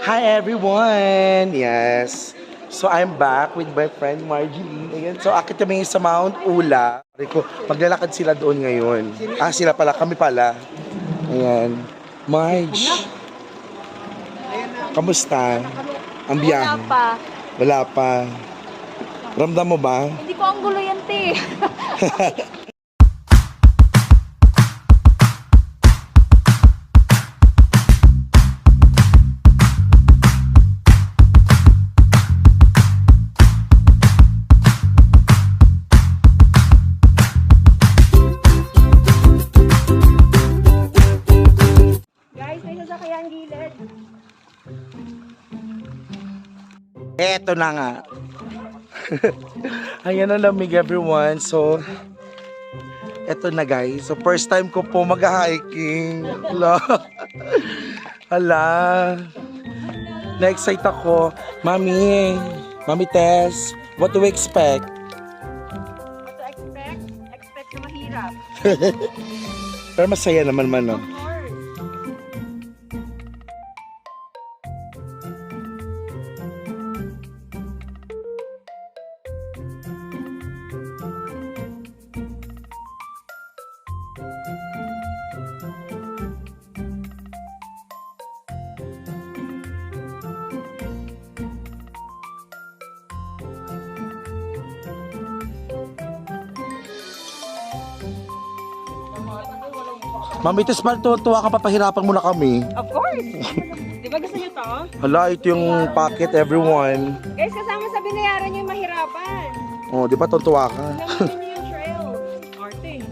Hi everyone! Yes. So I'm back with my friend Marjorie. Ayan. So akit kami sa Mount Ula. Sabi ko, maglalakad sila doon ngayon. Sila pala, kami pala. Ayan. Marge. Kamusta? Ang biyahe? Wala pa. Wala pa. Ramdam mo ba? Hindi ko ang gulo yan, te. Guys, may sasakyan gilid. Eto na nga. Ayan ang lamig everyone. So, eto na guys. So, first time ko po mag-hiking. Hala. Hala. Na-excite ako. Mami Tess, what do we expect? What to expect? Expect na mahirap. Pero masaya naman man, no? Of course. Mami Tess, tuwa ka, papahirapan mo na kami. Of course. Di ba gusto nyo to? Hala, ito yung packet everyone. Guys, kasama sa binayaran nyo yung mahirapan. Oh, di ba tuwa ka? Gamitin nyo yung trail. Arte.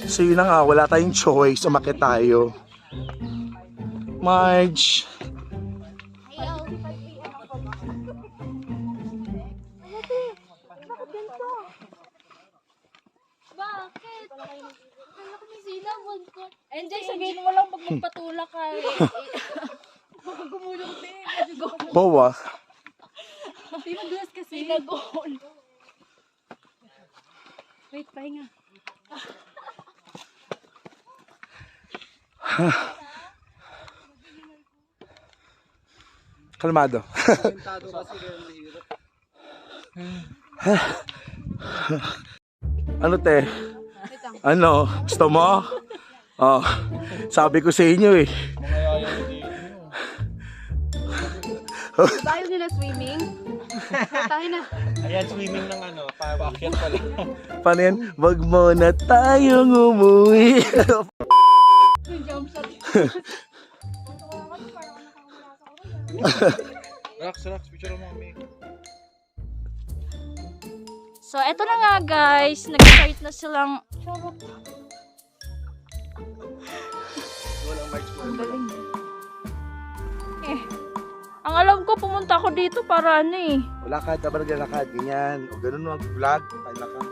So yun na nga, wala tayong choice, umakit tayo. Marge. Bakit? Enjoy, sabihin mo lang pag magpatulak ka. Gumulong din. Bawa. Pinagulas kasi. Pinagol. Wait, pahinga. Kalmado. Ano te? Ano? Gusto mo? Oh, sabi ko sa inyo eh. Tayo nila swimming. Tayo na. Ayan, swimming ng ano, paakyat pala. Paano yan? Wag mo na tayong umuwi. Jump shot. Relax, picture mo kami. So, eto na nga guys. Nag-start na silang... Ang galing. Ang alam ko, pumunta ako dito para ano eh. Lakad, dapat naglalakad. Ganyan. O ganun mag-vlog. Tayo lakad.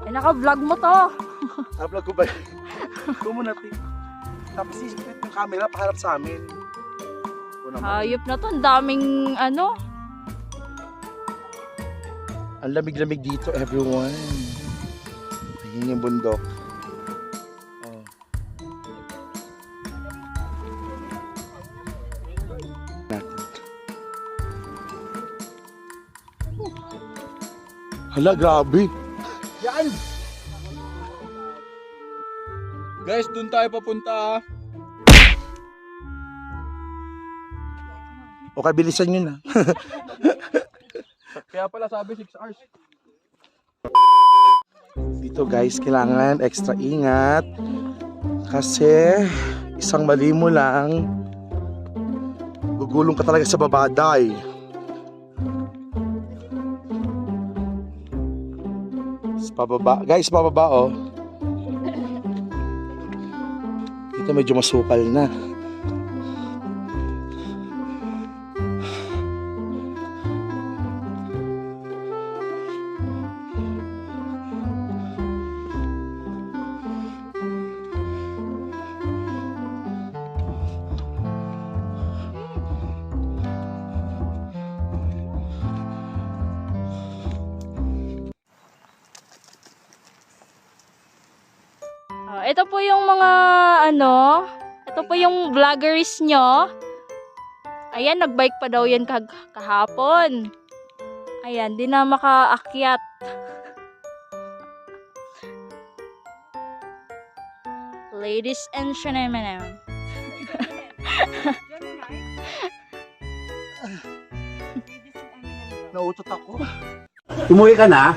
Ay, naka-vlog mo to. Vlog ko ba? Ikaw muna, te. Tapos isipit yung camera paharap sa amin. Hayop na to. Ang daming ano. Ang lamig-lamig dito, everyone. Ayun yung bundok. Oh. Hala, grabe. Yan! Guys, dun tayo papunta. Okay, bilisan nyo na. Kaya pala sabi 6 hours. Dito guys, kailangan extra ingat. Kasi isang mali mo lang, gugulong ka talaga sa babaday. Pababa. Guys, pababa oh. Dito medyo masukal na. Ito po yung mga ano, ito Ito po yung vloggers nyo. Ayan, nagbike pa daw yan kahapon. Ayan, di na makaakyat. Ladies and gentlemen. Nautot ako. Umuwi ka na?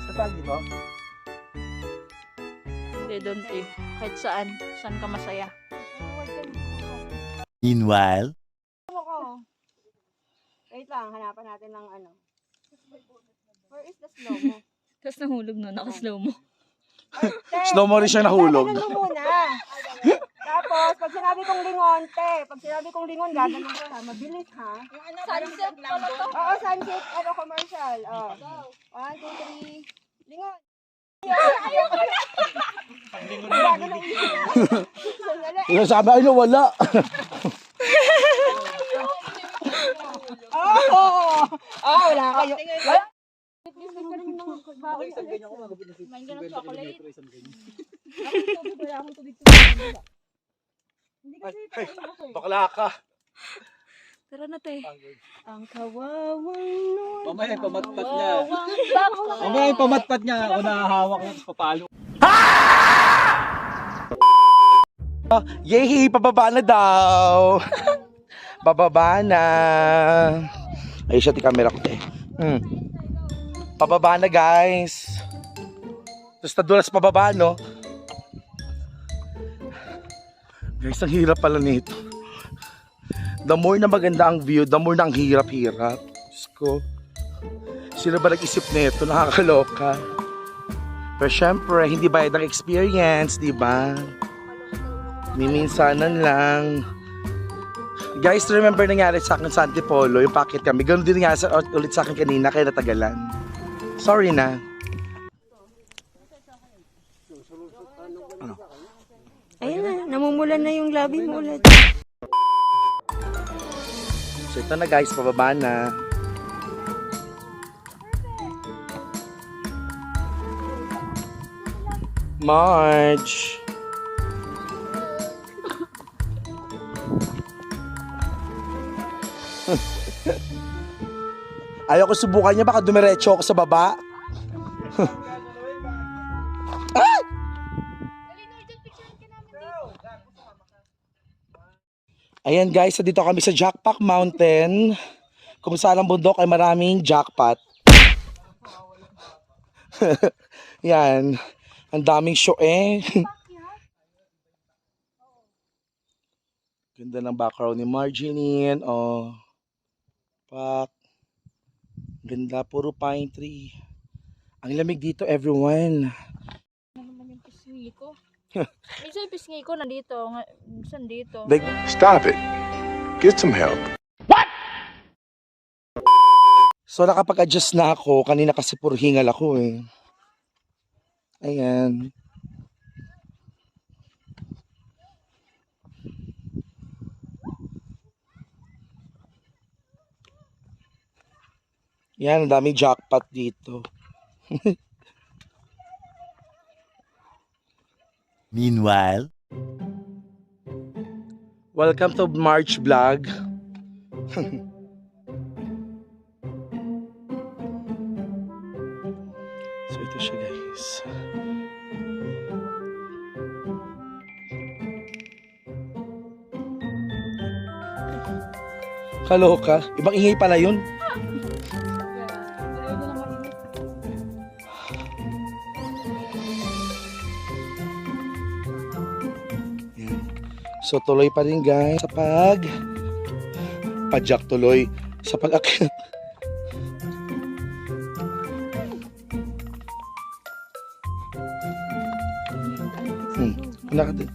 Sa tagi mo? Hindi, don't eh. Kahit saan. Saan ka masaya. Meanwhile, Wait lang, hanapan natin ng ano. Where is the slow mo? Tapos nahulog no, naka-slow mo. Slow mo rin siya nahulog. Gaganon mo muna. Tapos, pag sinabi kong lingon, pag sinabi kong lingon, gaganon ka. Mabilis, ha? Sunset pala to. Oo, sunset, commercial. Oh. 1, 2, 3, lingon. Gaganon ulit. Yung sabi, ay wala. Wala kayo. Wala. Kumain ka ng chocolate. Bakla ka. Tara na, te. Ang kawawang nun. Mamaya yung pamatpat niya. Bakla. Mamaya yung pamatpat niya. Ako nahahawak na sa papalo. Yay! Pababa na daw! Pababa na! Ay, siya, camera ko, te. Pababa na, guys! Tapos nadulas pababa, no? Guys, ang hirap pala nito. The more na maganda ang view, the more na ang hirap-hirap. Diyos ko. Sino ba nag-isip nito? Nakakaloka. Pero syempre, hindi bayad ang experience, di ba? Miminsanan lang. Guys, remember nangyari sa akin sa Antipolo, yung packet kami. Ganun din nga ulit sa akin kanina, kaya natagalan. Sorry na. Ayun na, namumulan na yung labi mo ulit. So ito na guys, pababa na. Marge! Ayaw ko subukan niya, baka dumiretso ako sa baba. Ah! Ayan guys, dito kami sa Jackpot Mountain. Kung saan ang bundok ay maraming jackpot. Yan. Ang daming show eh. Ganda ng background ni Marjeline. Oh. Pak. Ganda, puro pine tree. Ang lamig dito, everyone. Ano naman yung pisngi ko? Minsan yung pisngi ko nandito. Minsan dito. Like, Stop it. Get some help. so nakapag-adjust na ako. Kanina kasi puro hingal ako eh. Ayan. Yan, ang daming jackpot dito. meanwhile, Welcome to March Vlog. So ito siya guys. Kaloka. Ibang ingay pala yun. Yan. So tuloy pa rin guys sa padyak tuloy sa pag-akyat. Wala ka din.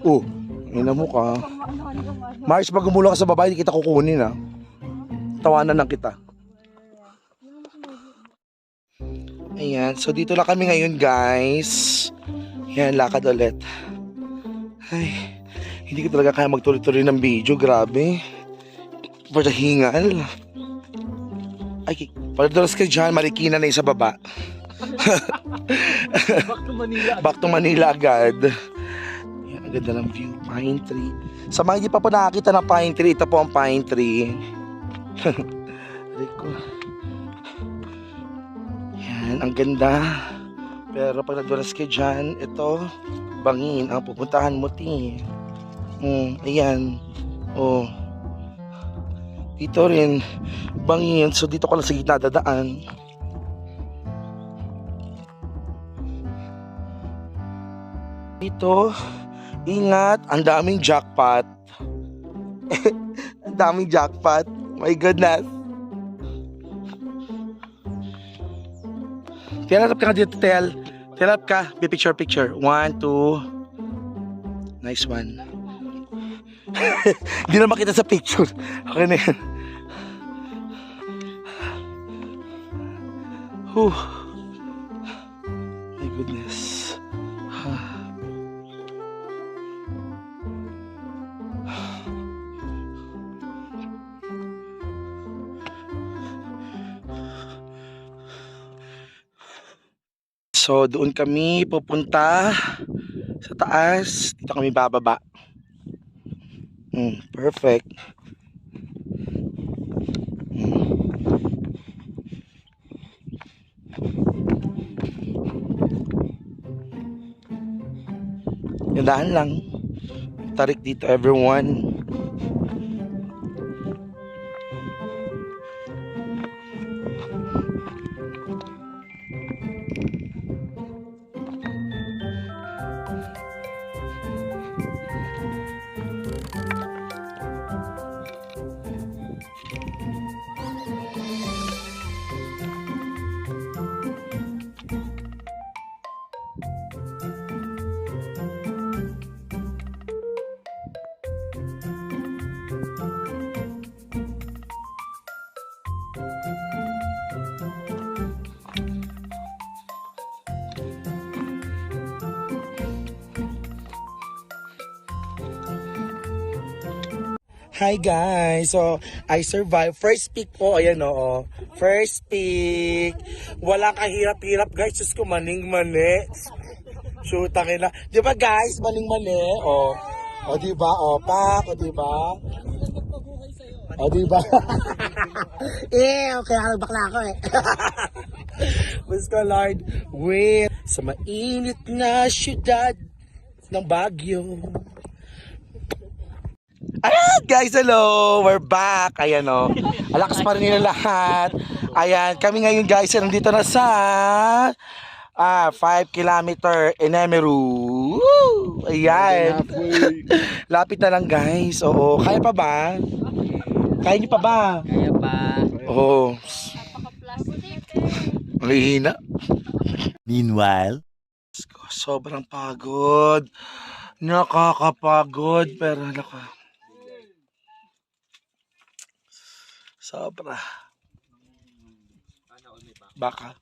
Oh, ina mo ka. Mars, pag gumulong ka sa babae, hindi kita kukunin ha. Tawanan lang kita. Ayan, so dito lang kami ngayon guys. Ayan, lakad ulit. Ay, hindi ko talaga kaya magtuloy-tuloy ng video, grabe. Para hingal. Ay, padalas ka dyan, Marikina na yung sa baba. Back to Manila. Back to Manila agad. Ayan, ang ganda ng view, pine tree. Sa mga hindi pa po nakakita ng pine tree, ito po ang pine tree. Rico. Yan, ang ganda. Pero pag nadulas ka dyan, ito, bangin ang pupuntahan mo, ti. Ayan. Oh. Dito rin, bangin. So dito ko lang sa gitna dadaan. Dito, ingat, ang daming jackpot. Ang daming jackpot. My goodness. Tilalap ka nga dito, Tel. Tilalap ka. Be picture. 1, 2. Nice one. Hindi na makita sa picture. Okay na yan. Whew. My goodness. So, doon kami pupunta sa taas. Dito kami bababa. Perfect. Gandahan lang. Tarik dito, everyone. Hi guys! So, I survived. First pick po, ayan o. First pick. Walang kahirap-hirap guys. Diyos ko, maning-mani. Shoot, na. Di ba guys? Maning-mani. O di ba? O, pak. O di ba? O di ba? Okay, bakla ako eh. Mas ko, Lord. Wait. Sa mainit na syudad ng Baguio. Ayan guys, hello! We're back! Ayan o. Alakas pa rin nila lahat. Ayan, kami ngayon guys, nandito na sa 5 kilometer Enemeru. Woo! Ayan. Lapit na lang guys. Oo, kaya pa ba? Kaya niyo pa ba? Kaya pa. Oo. Ang hihina. Meanwhile, Sobrang pagod. Nakakapagod. Pero sobra. Baka.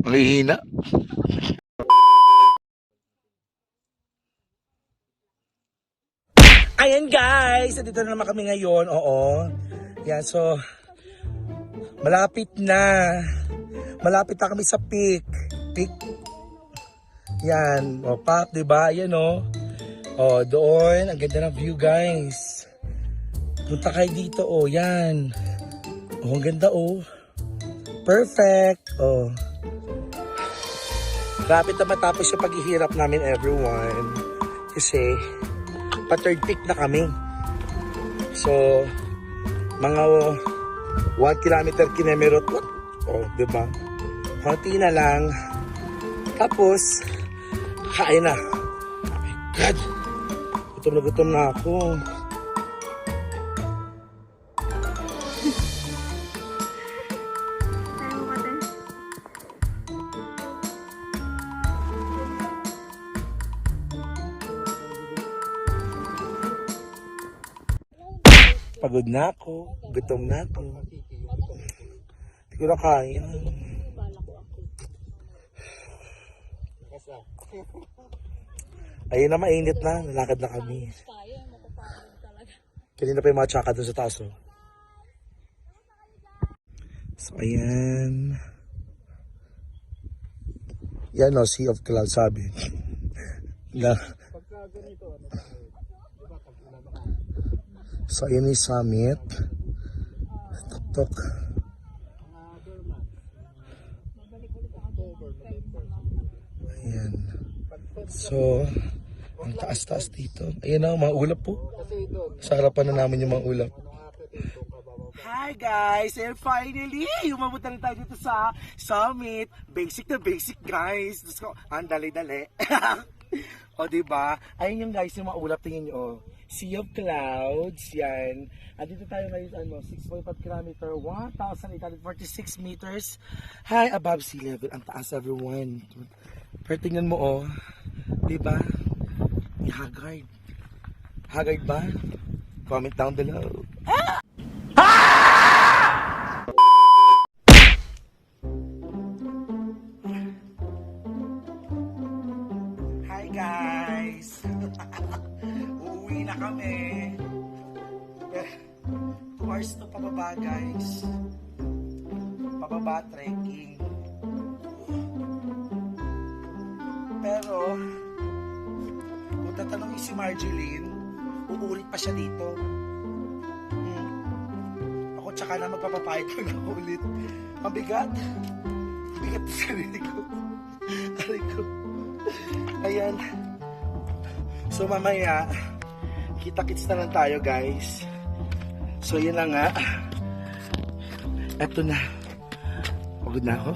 Ang hihina. Ayan guys! Dito na naman kami ngayon. Oo. Yan, so malapit na. Malapit na kami sa peak. Peak. Yan. O, pop, diba? Yan o. O, doon. Ang ganda ng view guys. Punta kayo dito, oh, yan. Oh, ang ganda, oh. Perfect, oh. Lapit na matapos yung paghihirap namin, everyone. Kasi, pa-third peak na kami. So, mga 1 kilometer kinemerot. Oh, diba? Konti na lang. Tapos, kain na. Oh my God. Gutom na ako. Pagod na ako. Gutom na ako. Hindi ko na kaya. Ayun na, mainit na. Nalakad na kami. Kanina pa yung mga tsaka doon sa taas. Oh. So, ayan. Yan o, Sea of Clouds sabi. Na. So, ayan yung summit. Tok-tok. Ayan. So, ang taas-taas dito. Ayan na, mga ulap po. Sa harapan na namin yung mga ulap. Hi guys! And finally, umabot na rin tayo dito sa summit. Basic na basic guys. Let's go. Ang dali-dali. O diba? Ayun yung guys, yung mga ulap. Tingin nyo. Sea of Clouds. Yan. Andito tayo ngayon, 6.5 kilometer, 1,846 meters high above sea level. Ang taas, everyone. Pero tingnan mo, oh. Diba? May haggard. Haggard ba? Comment down below. Hi guys! Uuwi na kami. 2 hours to pababa guys. Pababa trekking. Pero, kung tatanungin si Marjeline, uulit pa siya dito. Ako tsaka na magpapapayag ko na ulit. Mabigat. Bigat sa sarili ko. Aray ko. Ayan. So mamaya, kita-kits na lang tayo guys. So yun na nga. Eto na. Pagod na ako.